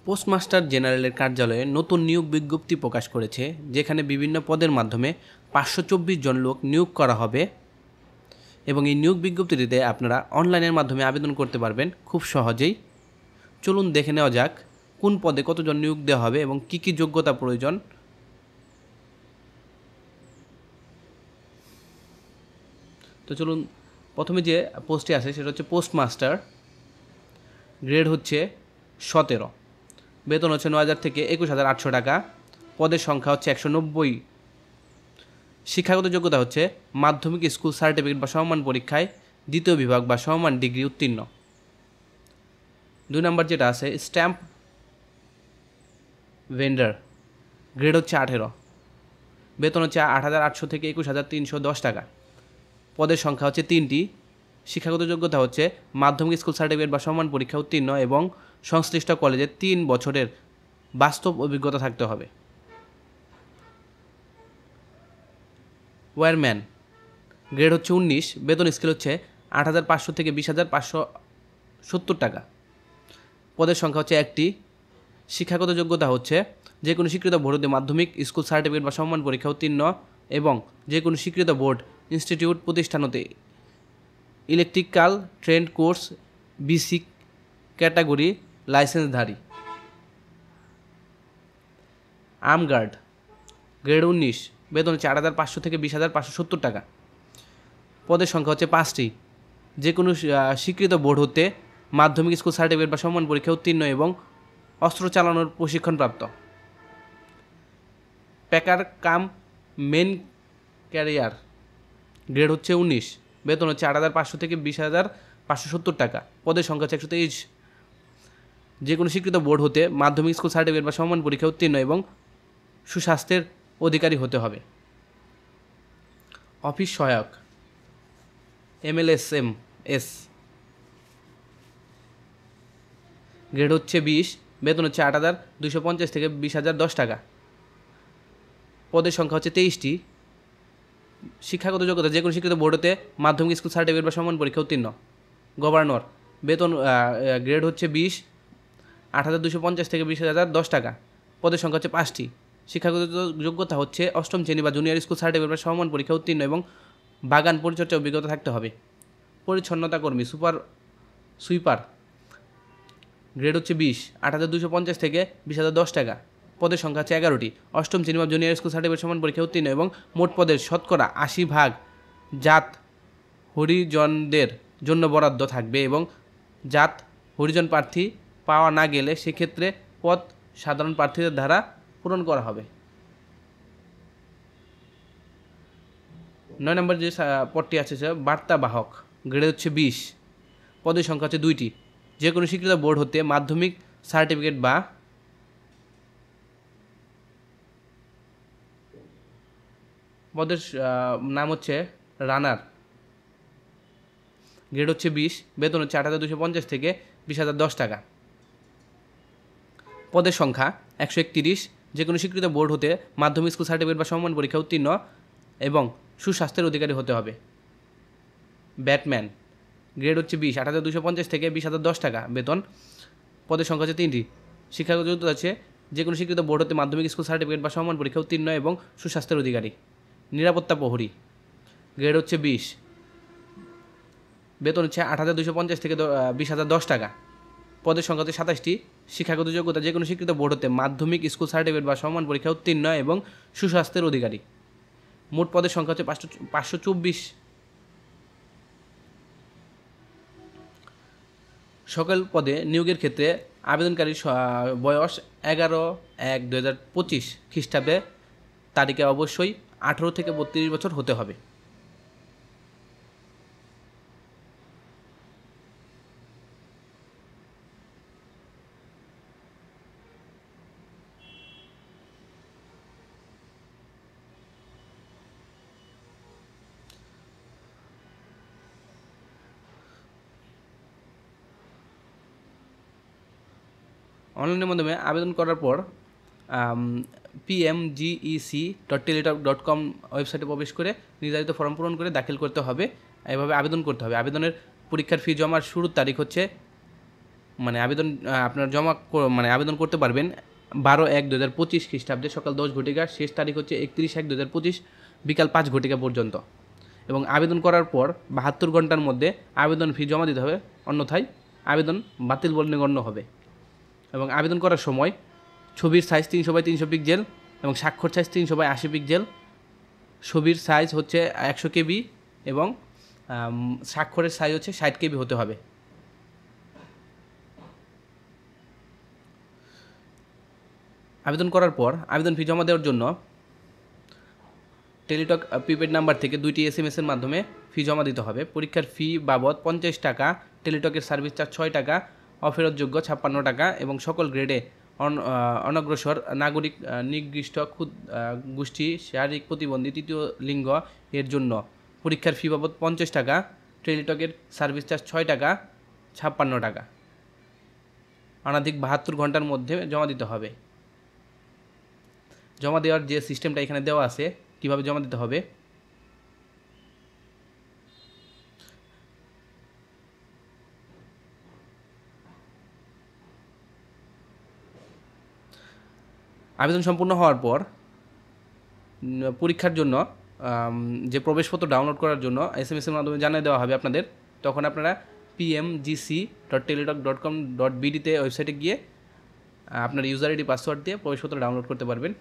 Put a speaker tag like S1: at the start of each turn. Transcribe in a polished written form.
S1: Postmaster জেনারেলের কার্যালয়ে নতুন নিয়োগ বিজ্ঞপ্তি প্রকাশ করেছে, যেখানে বিভিন্ন পদের মাধ্যমে 524 জন লোক নিয়োগ করা হবে এবং এই নিয়োগ বিজ্ঞপ্তিটিতে আপনারা অনলাইনের মাধ্যমে আবেদন করতে পারবেন খুব সহজেই। চলুন দেখে নেওয়া যাক কোন পদে কতজন নিয়োগ দেওয়া হবে এবং কী কী যোগ্যতা প্রয়োজন। তো চলুন, প্রথমে যে পোস্টটি আছে সেটা হচ্ছে পোস্টমাস্টার। গ্রেড হচ্ছে 17, বেতন হচ্ছে 9,000 থেকে 21,800 টাকা, পদের সংখ্যা হচ্ছে 190। শিক্ষাগত যোগ্যতা হচ্ছে মাধ্যমিক স্কুল সার্টিফিকেট বা সমমান পরীক্ষায় দ্বিতীয় বিভাগ বা সমমান ডিগ্রি উত্তীর্ণ। 2 নম্বর যেটা আছে স্ট্যাম্প ভেন্ডার, গ্রেড হচ্ছে 18, বেতন হচ্ছে 8,800 থেকে 21,310 টাকা, পদের সংখ্যা হচ্ছে 3টি। শিক্ষাগত যোগ্যতা হচ্ছে মাধ্যমিক স্কুল সার্টিফিকেট বা সমমান পরীক্ষা উত্তীর্ণ এবং সংশ্লিষ্ট কলেজে 3 বছরের বাস্তব অভিজ্ঞতা থাকতে হবে। ওয়্যারম্যান, গ্রেড হচ্ছে 19, বেতন স্কেল হচ্ছে 8,500 থেকে 20,570 টাকা, পদের সংখ্যা হচ্ছে 1টি। শিক্ষাগত যোগ্যতা হচ্ছে যে কোনো স্বীকৃত বোর্ড মাধ্যমিক স্কুল সার্টিফিকেট বা সমমান পরীক্ষা উত্তীর্ণ এবং যে কোনো স্বীকৃত বোর্ড ইনস্টিটিউট প্রতিষ্ঠান হতে electrical trade course BC category লাইসেন্সধারী। আর্মগার্ড, গ্রেড 19, বেতন হচ্ছে 8,500 থেকে 20,570 টাকা, পদের সংখ্যা হচ্ছে 5টি। যে কোনো স্বীকৃত বোর্ড হতে মাধ্যমিক স্কুল সার্টিফিকেট বা সমমান পরীক্ষা উত্তীর্ণ এবং অস্ত্র চালানোর প্রশিক্ষণপ্রাপ্ত। প্যাকার কাম মেন ক্যারিয়ার, গ্রেড হচ্ছে 19, বেতন হচ্ছে 8,500 থেকে 20,570 টাকা, পদের সংখ্যা হচ্ছে 123। যে কোনো স্বীকৃত বোর্ড হতে মাধ্যমিক স্কুল সার্টিফিকেট বা সমমান পরীক্ষা উত্তীর্ণ এবং সুস্বাস্থ্যের অধিকারী হতে হবে। অফিস সহায়ক MLSMS, গ্রেড হচ্ছে 20, বেতন হচ্ছে 8,250 থেকে 20,010 টাকা, পদের সংখ্যা হচ্ছে 23টি। শিক্ষাগত যোগ্যতা যে কোনো স্বীকৃত বোর্ড হতে মাধ্যমিক স্কুল সার্টিফিকেট বা সমমান পরীক্ষা উত্তীর্ণ। গভর্নর, বেতন গ্রেড হচ্ছে 20, 8,250 থেকে 20,010 টাকা, পদের সংখ্যা হচ্ছে 5টি। শিক্ষাগত যোগ্যতা হচ্ছে 8ম শ্রেণী বা জুনিয়র স্কুল সার্টিফিকেট বা সমমান পরীক্ষা উত্তীর্ণ এবং বাগান পরিচর্যা অভিজ্ঞতা থাকতে হবে। পরিচ্ছন্নতা কর্মী সুইপার, গ্রেড হচ্ছে 20, 8,250 থেকে 20,010 টাকা, পদের সংখ্যা হচ্ছে 11টি। 8ম শ্রেণী বা জুনিয়র স্কুল সার্টিফিকেট সমান পরীক্ষা উত্তীর্ণ এবং মোট পদের শতকরা 80% জাত হরিজনদের জন্য বরাদ্দ থাকবে এবং জাত হরিজন প্রার্থী পাওয়া না গেলে সেক্ষেত্রে পদ সাধারণ প্রার্থীদের দ্বারা পূরণ করা হবে। 9 নম্বর যে পদটি আছে সে বার্তাবাহক, গ্রেড হচ্ছে 20, পদের সংখ্যা হচ্ছে 2টি। যে কোনো স্বীকৃত বোর্ড হতে মাধ্যমিক সার্টিফিকেট বা পদের নাম হচ্ছে রানার, গ্রেড হচ্ছে 20, বেতন হচ্ছে 8,250 থেকে 20,010 টাকা, পদের সংখ্যা 131। যে কোনো স্বীকৃত বোর্ড হতে মাধ্যমিক স্কুল সার্টিফিকেট বা সমমান পরীক্ষা উত্তীর্ণ এবং সুস্বাস্থ্যের অধিকারী হতে হবে। ব্যাটম্যান, গ্রেড হচ্ছে 20, 8,250 থেকে 20,010 টাকা, বেতন, পদের সংখ্যা হচ্ছে 3টি। শিক্ষাগত যোগ্যতা আছে যে কোনো স্বীকৃত বোর্ড হতে মাধ্যমিক স্কুল সার্টিফিকেট বা সমমান পরীক্ষা উত্তীর্ণ এবং সুস্বাস্থ্যের অধিকারী। নিরাপত্তা প্রহরী, গ্রেড হচ্ছে 20, বেতন হচ্ছে 8,250 থেকে 20,010 টাকা, পদের সংখ্যা হচ্ছে 27টি। শিক্ষাগত যোগ্যতা যে কোনো স্বীকৃত বোর্ড হতে মাধ্যমিক স্কুল সার্টিফিকেট বা সমমান পরীক্ষা উত্তীর্ণ এবং সুস্বাস্থ্যের অধিকারী। মোট পদের সংখ্যা হচ্ছে 524। সকল পদে নিয়োগের ক্ষেত্রে আবেদনকারীর বয়স 11/1/2025 খ্রিস্টাব্দে তারিখে অবশ্যই 18 থেকে 32 বছর হতে হবে। অনলাইনের মাধ্যমে আবেদন করার পর pmgec.teletalk.com ওয়েবসাইটে প্রবেশ করে নির্ধারিত ফর্ম পূরণ করে দাখিল করতে হবে। এভাবে আবেদন করতে হবে। আবেদনের পরীক্ষার ফি জমার শুরুর তারিখ হচ্ছে মানে আবেদন আপনার মানে আবেদন করতে পারবেন 12/1/2025 খ্রিস্টাব্দে সকাল 10 ঘটিকা, শেষ তারিখ হচ্ছে 31/1/2025 বিকাল 5 ঘটিকা পর্যন্ত। এবং আবেদন করার পর 72 ঘন্টার মধ্যে আবেদন ফি জমা দিতে হবে, অন্যথায় আবেদন বাতিল বলে গণ্য হবে। এবং আবেদন করার সময় ছবির সাইজ 300x300 পিক্সেল এবং স্বাক্ষর সাইজ 300x80 পিক্সেল, ছবির সাইজ হচ্ছে 100 KB এবং স্বাক্ষরের সাইজ হচ্ছে 60 KB হতে হবে। আবেদন করার পর আবেদন ফি জমা দেওয়ার জন্য টেলিটক প্রিপেড নাম্বার থেকে 2টি SMS-এর মাধ্যমে ফি জমা দিতে হবে। পরীক্ষার ফি বাবদ 50 টাকা, টেলিটকের সার্ভিস চার্জ 6 টাকা, অফেরতযোগ্য 56 টাকা এবং সকল গ্রেডে অনগ্রসর নাগরিক, নির্দিষ্ট গোষ্ঠী, শারীরিক প্রতিবন্ধী, তৃতীয় লিঙ্গ এর জন্য পরীক্ষার ফি বাবদ 50 টাকা, টেলিটকের সার্ভিস চার্জ 6 টাকা, 56 টাকা অনধিক 72 ঘন্টার মধ্যে জমা দিতে হবে। জমা দেওয়ার যে সিস্টেমটা এখানে দেওয়া আছে, কিভাবে জমা দিতে হবে। আবেদন সম্পূর্ণ হওয়ার পর পরীক্ষার জন্য যে প্রবেশপত্র ডাউনলোড করার জন্য SMS-এর মাধ্যমে জানিয়ে দেওয়া হবে আপনাদের। তখন আপনারা pmgc.teletalk.com.bd তে ওয়েবসাইটে গিয়ে আপনার ইউজার আইডি পাসওয়ার্ড দিয়ে প্রবেশপত্র ডাউনলোড করতে পারবেন।